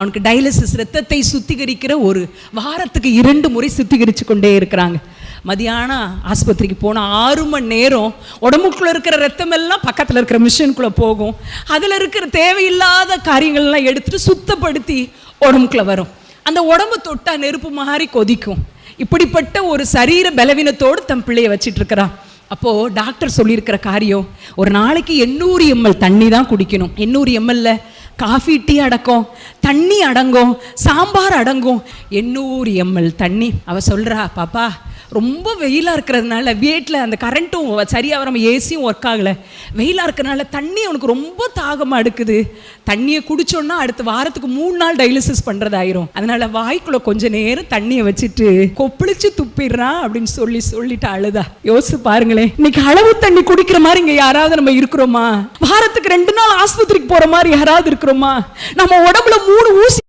அவனுக்கு டயாலிசிஸ், ரத்தத்தை சுத்திகரிக்கிற ஒரு வாரத்துக்கு 2 முறை சுத்திகரித்து கொண்டே இருக்கிறாங்க. மதியானம் ஆஸ்பத்திரிக்கு போனால் 6 மணி நேரம் உடம்புக்குள்ளே இருக்கிற ரத்தம் எல்லாம் பக்கத்தில் இருக்கிற மிஷினுக்குள்ளே போகும். அதில் இருக்கிற தேவையில்லாத காரியங்கள்லாம் எடுத்துகிட்டு சுத்தப்படுத்தி உடம்புக்குள்ளே வரும். அந்த உடம்பு தொட்டால் நெருப்பு மாதிரி கொதிக்கும். இப்படிப்பட்ட ஒரு சரீர பலவீனத்தோடு தன் பிள்ளையை வச்சிட்டு இருக்கிறான். அப்போது டாக்டர் சொல்லியிருக்கிற காரியம், ஒரு நாளைக்கு 800 ml தண்ணி தான் குடிக்கணும். 800 ml காஃபி, டீ அடங்கும், தண்ணி அடங்கும், சாம்பார் அடங்கும். 800 ml தண்ணி. அவள் சொல்கிறா, பாப்பா ரொம்ப வெயிலாக இருக்கிறதுனால வீட்டில் அந்த கரண்ட்டும் சரியாக வராமல் ஏசியும் ஒர்க் ஆகலை, வெயிலாக இருக்கிறதுனால தண்ணி அவனுக்கு ரொம்ப தாகமாக எடுக்குது. தண்ணியை குடிச்சோன்னா அடுத்த வாரத்துக்கு 3 நாள் டயாலிசிஸ் பண்ணுறதாயிரும். அதனால் வாய்க்குள்ளே கொஞ்சம் நேரம் தண்ணியை வச்சுட்டு கொப்பளிச்சு துப்பிடுறான் அப்படின்னு சொல்லிட்டு அழுதா. யோசிச்சு பாருங்களேன், இன்னைக்கு அளவு தண்ணி குடிக்கிற மாதிரி இங்கே யாராவது நம்ம இருக்கிறோமா? வாரத்துக்கு 2 நாள் ஆஸ்பத்திரிக்கு போகிற மாதிரி யாராவது இருக்கிறோமா? நம்ம உடம்புல 3 ஊசி